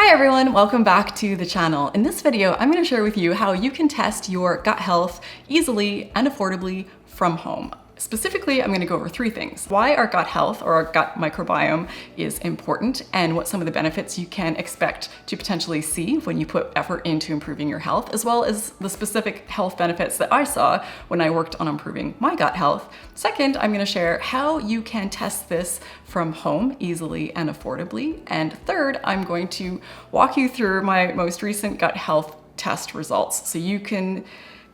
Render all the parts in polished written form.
Hi everyone, welcome back to the channel. In this video, I'm going to share with you how you can test your gut health easily and affordably from home. Specifically, I'm going to go over three things: why our gut health or our gut microbiome is important, and what some of the benefits you can expect to potentially see when you put effort into improving your health, as well as the specific health benefits that I saw when I worked on improving my gut health. Second, I'm going to share how you can test this from home easily and affordably. And third, I'm going to walk you through my most recent gut health test results so you can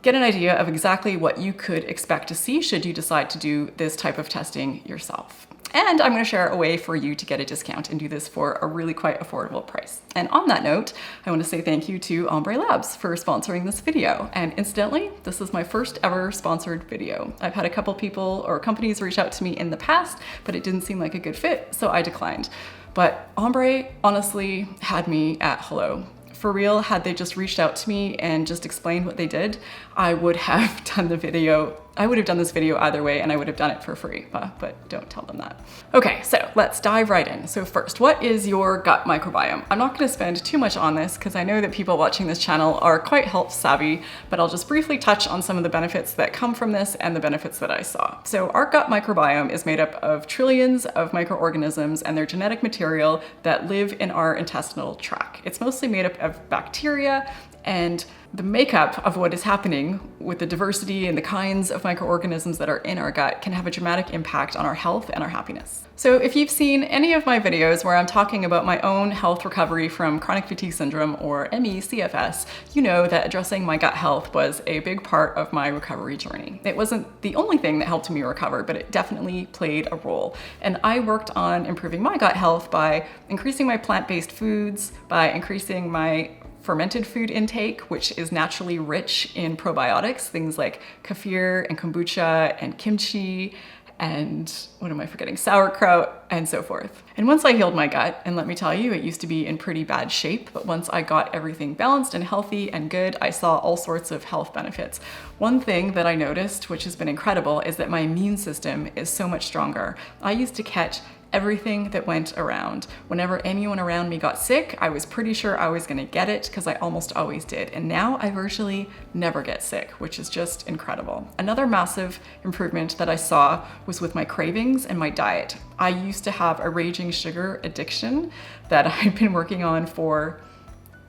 get an idea of exactly what you could expect to see should you decide to do this type of testing yourself. And I'm going to share a way for you to get a discount and do this for a really quite affordable price. And on that note, I want to say thank you to Agle Labs for sponsoring this video. And incidentally, this is my first ever sponsored video. I've had a couple people or companies reach out to me in the past, but it didn't seem like a good fit, so I declined. But Agle honestly had me at hello. For real, had they just reached out to me and just explained what they did, I would have done the video. I would have done this video either way, and I would have done it for free, but don't tell them that. Okay, so let's dive right in. So first, what is your gut microbiome? I'm not gonna spend too much on this because I know that people watching this channel are quite health savvy, but I'll just briefly touch on some of the benefits that come from this and the benefits that I saw. So our gut microbiome is made up of trillions of microorganisms and their genetic material that live in our intestinal tract. It's mostly made up of bacteria, and the makeup of what is happening with the diversity and the kinds of microorganisms that are in our gut can have a dramatic impact on our health and our happiness. So if you've seen any of my videos where I'm talking about my own health recovery from chronic fatigue syndrome, or CFS, you know that addressing my gut health was a big part of my recovery journey. It wasn't the only thing that helped me recover, but it definitely played a role. And I worked on improving my gut health by increasing my plant-based foods, by increasing my fermented food intake, which is naturally rich in probiotics, things like kefir and kombucha and kimchi and what am I forgetting? Sauerkraut and so forth. And once I healed my gut, and let me tell you, it used to be in pretty bad shape, but once I got everything balanced and healthy and good, I saw all sorts of health benefits. One thing that I noticed, which has been incredible, is that my immune system is so much stronger. I used to catch everything that went around. Whenever anyone around me got sick, I was pretty sure I was gonna get it because I almost always did. And now I virtually never get sick, which is just incredible. Another massive improvement that I saw was with my cravings and my diet. I used to have a raging sugar addiction that I've been working on for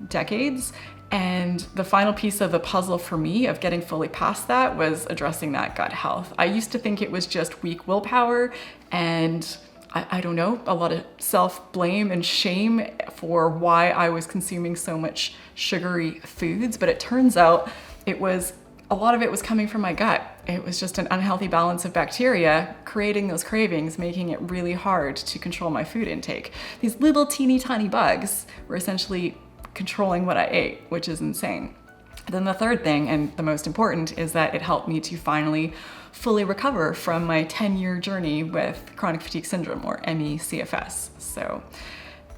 decades. And the final piece of the puzzle for me of getting fully past that was addressing that gut health. I used to think it was just weak willpower and I don't know, a lot of self-blame and shame for why I was consuming so much sugary foods, but it turns out a lot of it was coming from my gut. It was just an unhealthy balance of bacteria creating those cravings, making it really hard to control my food intake. These little teeny tiny bugs were essentially controlling what I ate, which is insane. Then the third thing, and the most important, is that it helped me to finally fully recover from my 10-year journey with chronic fatigue syndrome, or CFS. So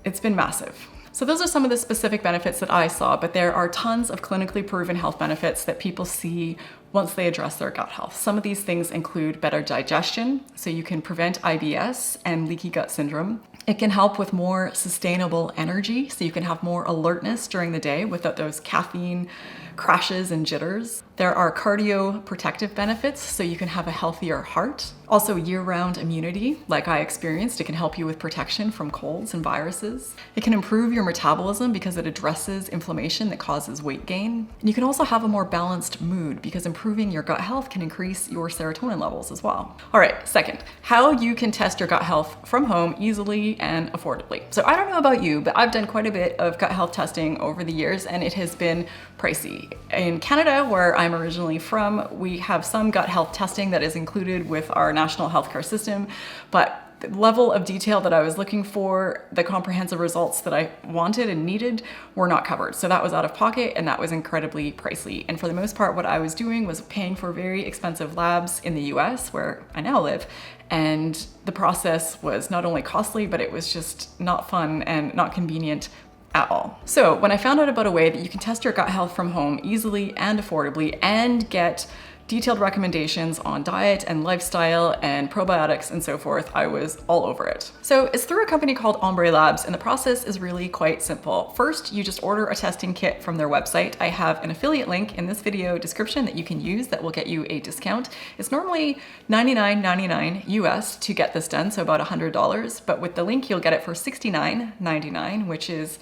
it's been massive. So those are some of the specific benefits that I saw, but there are tons of clinically proven health benefits that people see once they address their gut health. Some of these things include better digestion, so you can prevent IBS and leaky gut syndrome. It can help with more sustainable energy, so you can have more alertness during the day without those caffeine crashes and jitters. There are cardio protective benefits, so you can have a healthier heart. Also year-round immunity, like I experienced. It can help you with protection from colds and viruses. It can improve your metabolism because it addresses inflammation that causes weight gain. And you can also have a more balanced mood because improving your gut health can increase your serotonin levels as well. All right, second, how you can test your gut health from home easily and affordably. So I don't know about you, but I've done quite a bit of gut health testing over the years, and it has been pricey. In Canada, where I'm originally from, we have some gut health testing that is included with our national healthcare system, but the level of detail that I was looking for, the comprehensive results that I wanted and needed, were not covered. So that was out of pocket, and that was incredibly pricey. And for the most part, what I was doing was paying for very expensive labs in the US, where I now live. And the process was not only costly, but it was just not fun and not convenient at all. So when I found out about a way that you can test your gut health from home easily and affordably and get detailed recommendations on diet and lifestyle and probiotics and so forth, I was all over it. So it's through a company called Agle Labs, and the process is really quite simple. First, you just order a testing kit from their website. I have an affiliate link in this video description that you can use that will get you a discount. It's normally $99.99 US to get this done, so about $100, but with the link you'll get it for $69.99, which is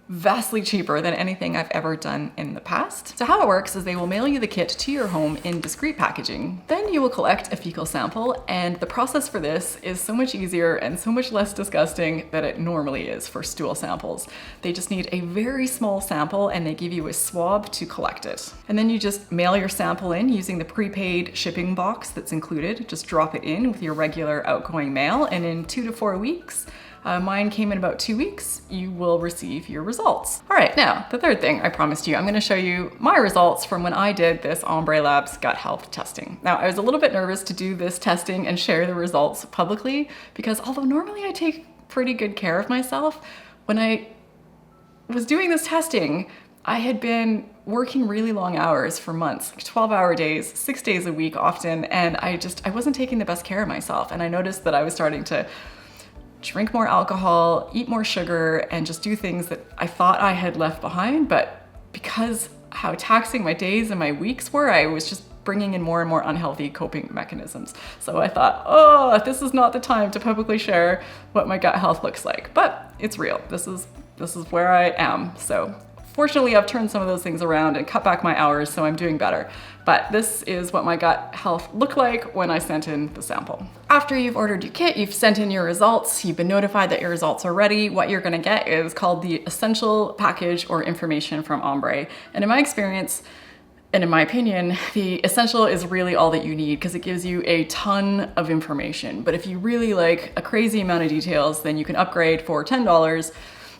vastly cheaper than anything I've ever done in the past. So how it works is they will mail you the kit to your home in discreet packaging. Then you will collect a fecal sample, and the process for this is so much easier and so much less disgusting than it normally is for stool samples. They just need a very small sample and they give you a swab to collect it. And then you just mail your sample in using the prepaid shipping box that's included. Just drop it in with your regular outgoing mail, and in 2 to 4 weeks, mine came in about 2 weeks, you will receive your results. All right, now, the third thing I promised you, I'm gonna show you my results from when I did this Agle Labs gut health testing. Now, I was a little bit nervous to do this testing and share the results publicly because although normally I take pretty good care of myself, when I was doing this testing, I had been working really long hours for months, like 12-hour days, 6 days a week often, and I wasn't taking the best care of myself. And I noticed that I was starting to drink more alcohol, eat more sugar, and just do things that I thought I had left behind. But because how taxing my days and my weeks were, I was just bringing in more and more unhealthy coping mechanisms. So I thought, oh, this is not the time to publicly share what my gut health looks like, but it's real. This is where I am. So fortunately, I've turned some of those things around and cut back my hours, so I'm doing better. But this is what my gut health looked like when I sent in the sample. After you've ordered your kit, you've sent in your results, you've been notified that your results are ready, what you're gonna get is called the essential package or information from Agle. And in my experience, and in my opinion, the essential is really all that you need because it gives you a ton of information. But if you really like a crazy amount of details, then you can upgrade for $10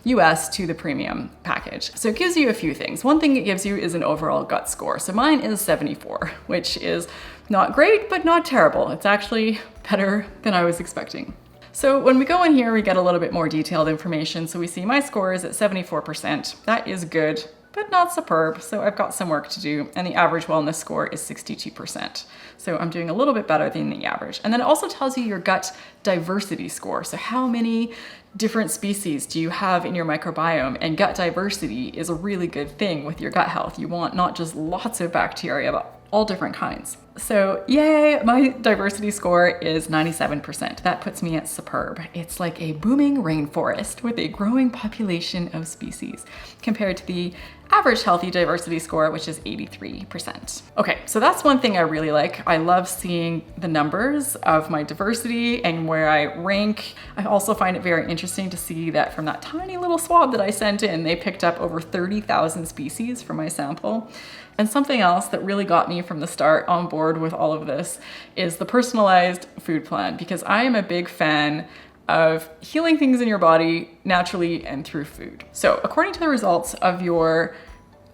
US to the premium package. So it gives you a few things. One thing it gives you is an overall gut score. So mine is 74, which is not great, but not terrible. It's actually better than I was expecting. So when we go in here, we get a little bit more detailed information. So we see my score is at 74%. That is good, but not superb. So I've got some work to do. And the average wellness score is 62%. So I'm doing a little bit better than the average. And then it also tells you your gut diversity score. So how many different species do you have in your microbiome? And gut diversity is a really good thing with your gut health. You want not just lots of bacteria, but all different kinds. So yay, my diversity score is 97%. That puts me at superb. It's like a booming rainforest with a growing population of species compared to the average healthy diversity score, which is 83%. Okay, so that's one thing I really like. I love seeing the numbers of my diversity and where I rank. I also find it very interesting to see that from that tiny little swab that I sent in, they picked up over 30,000 species from my sample. And something else that really got me from the start on board with all of this is the personalized food plan, because I am a big fan of healing things in your body naturally and through food. So according to the results of your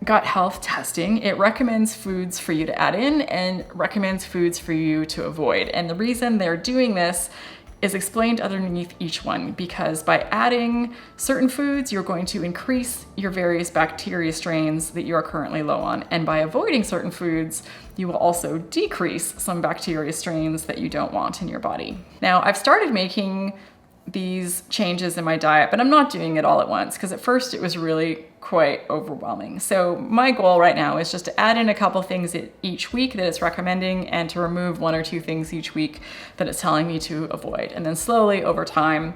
gut health testing, it recommends foods for you to add in and recommends foods for you to avoid. And the reason they're doing this is explained underneath each one, because by adding certain foods, you're going to increase your various bacteria strains that you are currently low on. And by avoiding certain foods, you will also decrease some bacteria strains that you don't want in your body. Now, I've started making these changes in my diet, but I'm not doing it all at once because at first it was really quite overwhelming. So my goal right now is just to add in a couple things each week that it's recommending and to remove 1 or 2 things each week that it's telling me to avoid. And then slowly over time,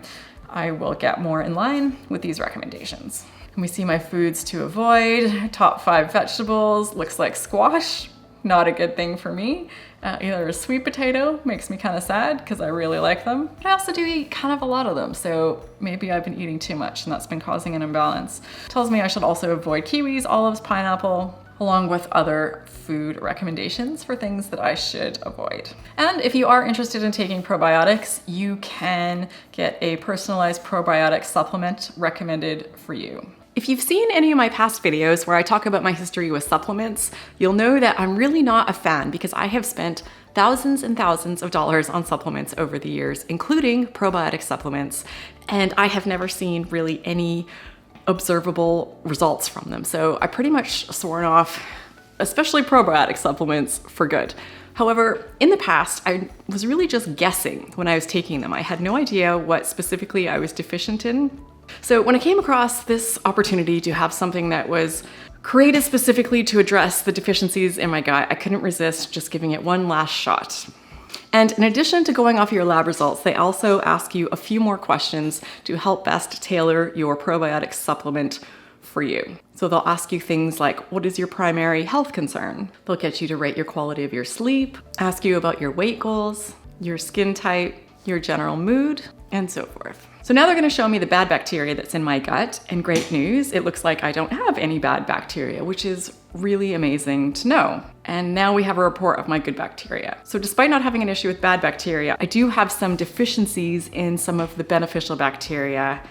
I will get more in line with these recommendations. And we see my foods to avoid. Top 5 vegetables, looks like squash. Not a good thing for me. Either a sweet potato makes me kind of sad because I really like them. But I also do eat kind of a lot of them, so maybe I've been eating too much and that's been causing an imbalance. Tells me I should also avoid kiwis, olives, pineapple, along with other food recommendations for things that I should avoid. And if you are interested in taking probiotics, you can get a personalized probiotic supplement recommended for you. If you've seen any of my past videos where I talk about my history with supplements, you'll know that I'm really not a fan because I have spent thousands and thousands of dollars on supplements over the years, including probiotic supplements, and I have never seen really any observable results from them. So I pretty much sworn off especially probiotic supplements, for good. However, in the past, I was really just guessing when I was taking them. I had no idea what specifically I was deficient in. So when I came across this opportunity to have something that was created specifically to address the deficiencies in my gut, I couldn't resist just giving it one last shot. And in addition to going off your lab results, they also ask you a few more questions to help best tailor your probiotic supplement for you. So they'll ask you things like, what is your primary health concern? They'll get you to rate your quality of your sleep, ask you about your weight goals, your skin type, your general mood, and so forth. So now they're going to show me the bad bacteria that's in my gut, and great news, it looks like I don't have any bad bacteria, which is really amazing to know. And now we have a report of my good bacteria. So despite not having an issue with bad bacteria, I do have some deficiencies in some of the beneficial bacteria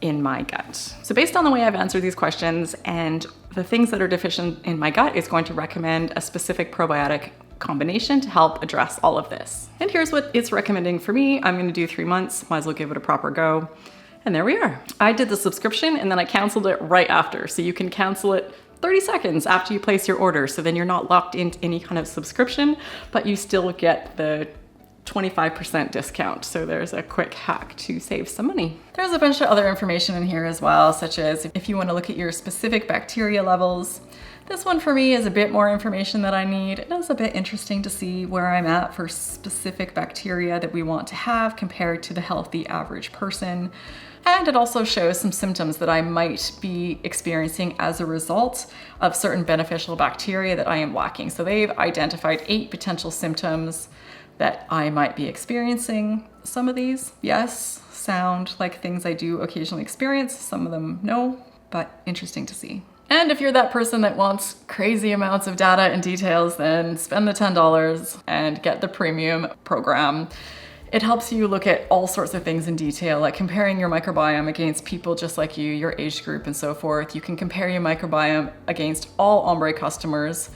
in my gut. So based on the way I've answered these questions and the things that are deficient in my gut, is going to recommend a specific probiotic combination to help address all of this. And here's what it's recommending for me. I'm going to do 3 months, might as well give it a proper go. And there we are. I did the subscription and then I canceled it right after. So you can cancel it 30 seconds after you place your order. So then you're not locked into any kind of subscription, but you still get the 25% discount. So there's a quick hack to save some money. There's a bunch of other information in here as well, such as if you want to look at your specific bacteria levels. This one for me is a bit more information that I need. It is a bit interesting to see where I'm at for specific bacteria that we want to have compared to the healthy average person. And it also shows some symptoms that I might be experiencing as a result of certain beneficial bacteria that I am lacking. So they've identified 8 potential symptoms that I might be experiencing. Some of these, yes, sound like things I do occasionally experience. Some of them, no, but interesting to see. And if you're that person that wants crazy amounts of data and details, then spend the $10 and get the premium program. It helps you look at all sorts of things in detail, like comparing your microbiome against people just like you, your age group and so forth. You can compare your microbiome against all Ombre customers,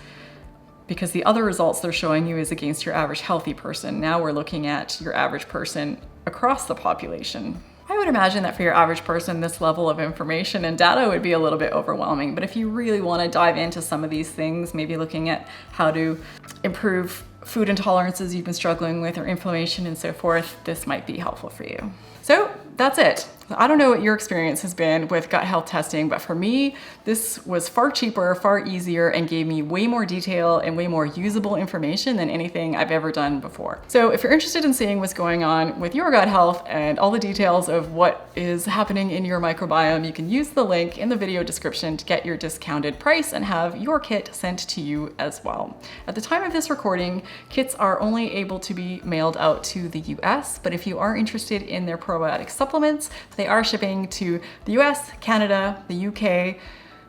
because the other results they're showing you is against your average healthy person. Now we're looking at your average person across the population. I would imagine that for your average person, this level of information and data would be a little bit overwhelming. But if you really want to dive into some of these things, maybe looking at how to improve food intolerances you've been struggling with or inflammation and so forth, this might be helpful for you. So that's it. I don't know what your experience has been with gut health testing, but for me, this was far cheaper, far easier, and gave me way more detail and way more usable information than anything I've ever done before. So if you're interested in seeing what's going on with your gut health and all the details of what is happening in your microbiome, you can use the link in the video description to get your discounted price and have your kit sent to you as well. At the time of this recording, kits are only able to be mailed out to the US, but if you are interested in their probiotic supplements, they are shipping to the US, Canada, the UK,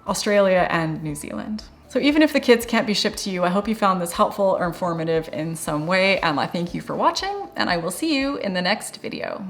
Australia, and New Zealand. So even if the kits can't be shipped to you, I hope you found this helpful or informative in some way, and I thank you for watching, and I will see you in the next video.